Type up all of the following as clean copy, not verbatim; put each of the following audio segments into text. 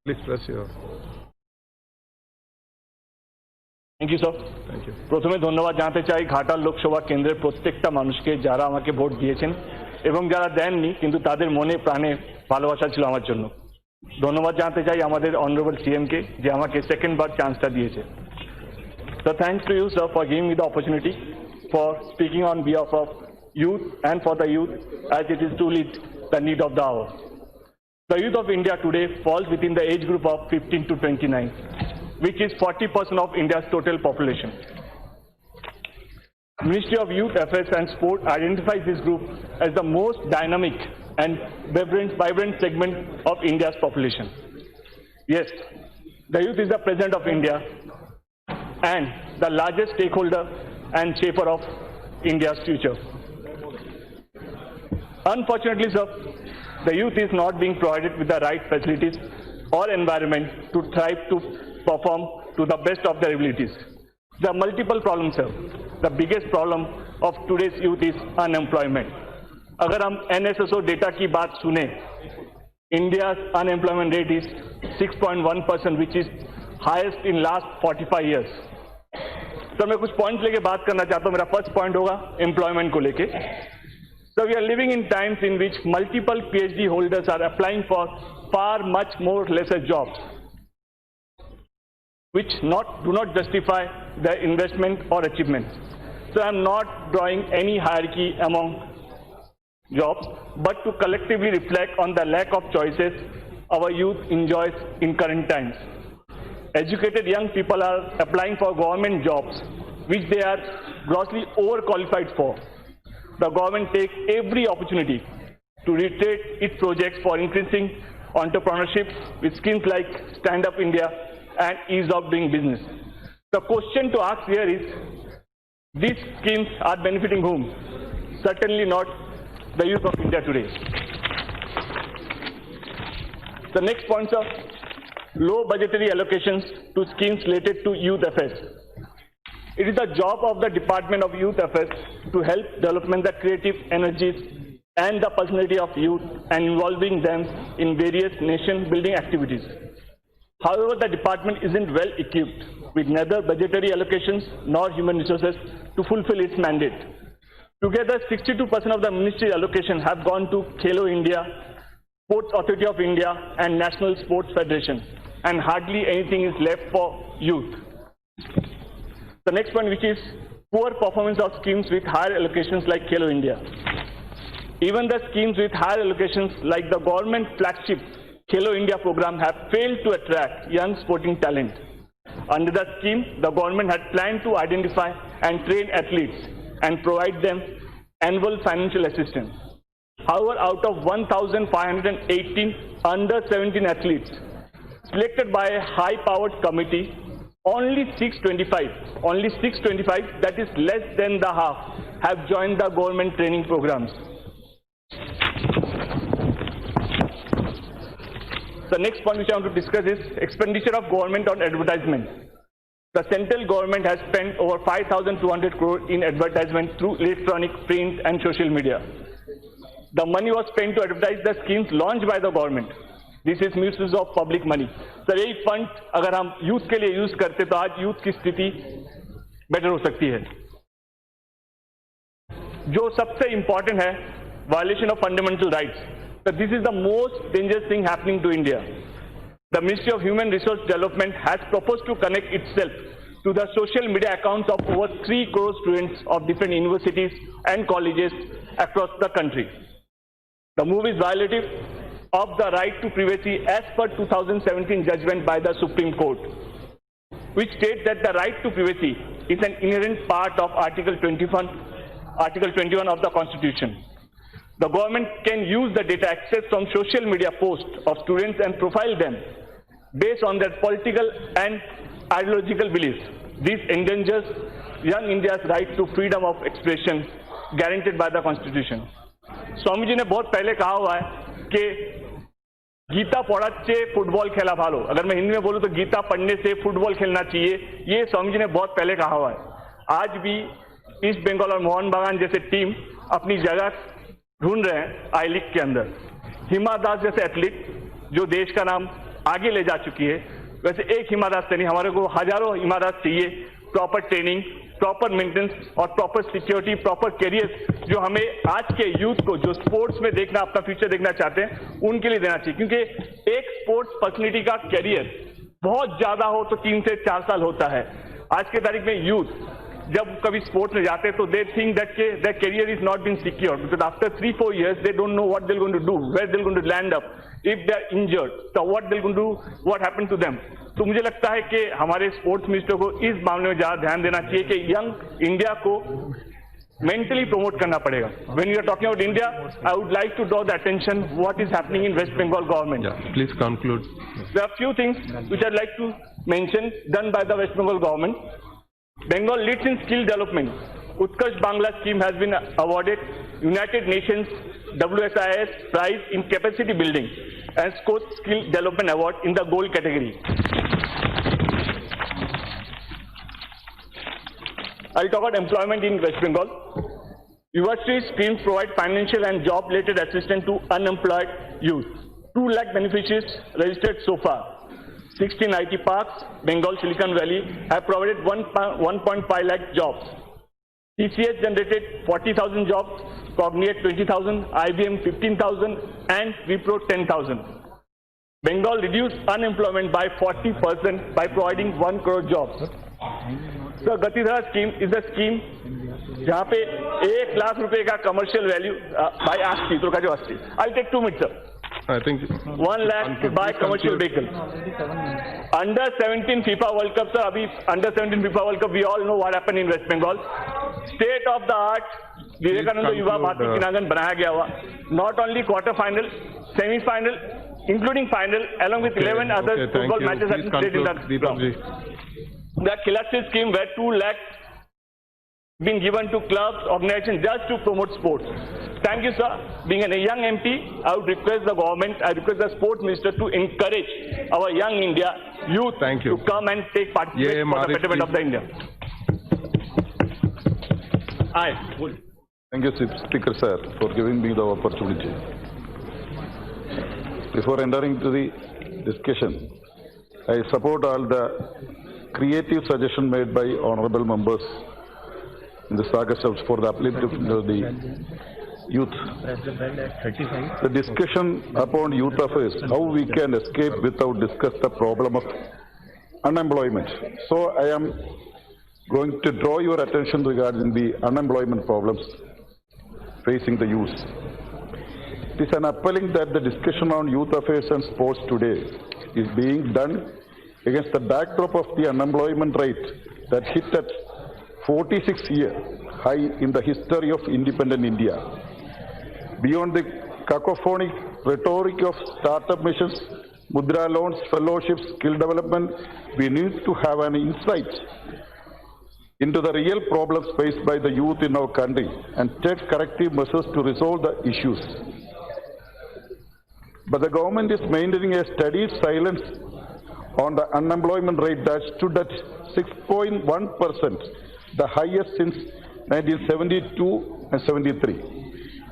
Please press your. Thank you sir. Thank you. প্রথমে ধন্যবাদ জানাতে চাই ঘাটাল লোকসভা কেন্দ্রের প্রত্যেকটা মানুষকে যারা আমাকে ভোট দিয়েছেন এবং যারা দেননি কিন্তু তাদের মনে প্রাণে ভালোবাসা ছিল আমার জন্য। ধন্যবাদ জানাতে চাই আমাদের অনারেবল সিএমকে যে আমাকে সেকেন্ড বার চান্সটা দিয়েছে। So thanks to you, sir, for giving me the opportunity for speaking on behalf of youth and for the youth, as it is truly the need of the hour. The youth of India today falls within the age group of 15 to 29, which is 40% of India's total population. Ministry of Youth Affairs and Sport identifies this group as the most dynamic and vibrant segment of India's population. Yes, the youth is the president of India and the largest stakeholder and shaper of India's future. Unfortunately, sir, the youth is not being provided with the right facilities or environment to thrive, to perform to the best of their abilities. There are multiple problems, sir. The biggest problem of today's youth is unemployment. अगर हम NSSO data की बात सुने, India's unemployment rate is 6.1%, which is highest in last 45 years. तो मैं कुछ points लेके बात करना चाहता हूँ। मेरा फर्स्ट पॉइंट होगा एम्प्लॉयमेंट को लेके। So we are living in times in which multiple PhD holders are applying for far much more lesser jobs, which do not justify their investment or achievements. So I am not drawing any hierarchy among jobs, but to collectively reflect on the lack of choices our youth enjoys in current times. Educated young people are applying for government jobs, which they are grossly overqualified for. The government takes every opportunity to reiterate its projects for increasing entrepreneurship with schemes like Stand Up India and ease of doing business. The question to ask here is, these schemes are benefiting whom? Certainly not the youth of India today. The next point, sir, low budgetary allocations to schemes related to youth affairs. It is the job of the Department of Youth Affairs to help development the creative energies and the personality of youth and involving them in various nation-building activities. However, the department isn't well equipped with neither budgetary allocations nor human resources to fulfill its mandate. Together, 62% of the ministry allocation have gone to Khelo India, Sports Authority of India and National Sports Federation, and hardly anything is left for youth. The next one, which is poor performance of schemes with higher allocations like Khelo India. Even the schemes with higher allocations like the government flagship Khelo India program have failed to attract young sporting talent. Under the scheme, the government had planned to identify and train athletes and provide them annual financial assistance. However, out of 1,518 under 17 athletes selected by a high-powered committee, only 625, that is less than the half, have joined the government training programs. The next point which I want to discuss is expenditure of government on advertisement. The central government has spent over 5,200 crore in advertisement through electronic, print and social media. The money was spent to advertise the schemes launched by the government. This is misuse of public money. Sir यही fund अगर हम youth के लिए use करते तो आज youth की स्थिति बेटर हो सकती है। जो सबसे इंपॉर्टेंट है, violation of fundamental rights. So this is the most dangerous thing happening to India. The Ministry of Human Resource Development has proposed to connect itself to the social media accounts of over 3 crore students of different universities and colleges across the country. The move is violative of the right to privacy as per 2017 judgment by the Supreme Court, which states that the right to privacy is an inherent part of Article 21 of the Constitution. The government can use the data accessed from social media posts of students and profile them based on their political and ideological beliefs. This endangers young India's right to freedom of expression guaranteed by the Constitution. Swami ji ने बहुत पहले कहा हुआ है कि Gita पढ़ाचे football खेला भालो. अगर मैं हिंदी में बोलूं तो गीता पढ़ने से फुटबॉल खेलना चाहिए. ये स्वामी जी ने बहुत पहले कहा हुआ है. आज भी ईस्ट बंगाल और मोहन बागान जैसे टीम अपनी जगह ढूंढ रहे हैं आई लीग के अंदर। हिमा दास जैसे एथलीट जो देश का नाम आगे ले जा चुकी है, वैसे एक हिमा दास नहीं, हमारे को हजारों हिमा दास चाहिए। प्रॉपर ट्रेनिंग, प्रॉपर मेंटेनेंस और प्रॉपर सिक्योरिटी, प्रॉपर कैरियर जो हमें आज के यूथ को जो स्पोर्ट्स में देखना, अपना फ्यूचर देखना चाहते हैं, उनके लिए देना चाहिए। क्योंकि एक स्पोर्ट्स पर्सनैलिटी का कैरियर बहुत ज्यादा हो तो 3 से 4 साल होता है। आज के तारीख में यूथ जब कभी स्पोर्ट्स में जाते हैं तो they think that their career is not been secure, because after 3-4 years they don't know what they going to do, where they going to land up, if they are injured, so what they going to do, what happened to them। तो मुझे लगता है कि हमारे sports minister को इस मामले में ज्यादा ध्यान देना चाहिए कि यंग इंडिया को मेंटली प्रमोट करना पड़ेगा। When you are talking about India, I would like to draw the attention what is happening in West Bengal government। Yeah, please conclude. There are few things which I'd like to mention done by the West Bengal government। Bengal leads in skill development। Utkarsh Bangla scheme has been awarded United Nations WSIS prize in capacity building and Scope Skill Development Award in the gold category। I'll talk about employment in West Bengal। University schemes provide financial and job-related assistance to unemployed youth। 2 lakh beneficiaries registered so far। 16 IT parks, Bengal, Silicon Valley have provided 1.5 lakh jobs। TCS generated 40,000 jobs, Cognate 20,000, IBM 15,000, and Wipro 10,000। Bengal reduced unemployment by 40% by providing 1 crore jobs। So Gatidhara scheme is a scheme जहाँ पे 1 लाख रुपए का commercial value by आस्ती तो का जो आस्ती। I'll take 2 minutes, sir। I think 1 lakh to buy commercial vehicle। Under 17 FIFA World Cup, sir, अभी Under 17 FIFA World Cup, we all know what happened in West Bengal। State of the art Vivekananda युवा भारती क्रीड़ांगन बनाया गया हुआ। Not only quarter final, semi final, including final, along with 11 other football matches have been played in that ground। The Khilasi scheme where 2 lakh being given to clubs, organizations just to promote sports। Thank you, sir। Being a young MP, I would request the government, I request the sports minister to encourage our young India youth to come and take participate for the betterment of the India। Aye. Thank you, Speaker sir, for giving me the opportunity. Before entering to the discussion, I support all the creative suggestions made by honorable members in the Saga Subs for the upliftment of the youth. The discussion upon youth affairs, how we can escape without discuss the problem of unemployment. So I am going to draw your attention regarding the unemployment problems facing the youth. It is an appalling that the discussion on youth affairs and sports today is being done against the backdrop of the unemployment rate that hit at 46-year high in the history of independent India. Beyond the cacophonic rhetoric of startup missions, Mudra loans, fellowships, skill development, we need to have an insight into the real problems faced by the youth in our country and take corrective measures to resolve the issues. But the government is maintaining a steady silence on the unemployment rate that stood at 6.1%, the highest since 1972 and 73.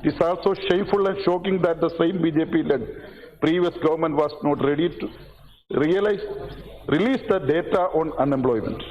It is also shameful and shocking that the same BJP-led previous government was not ready to release the data on unemployment.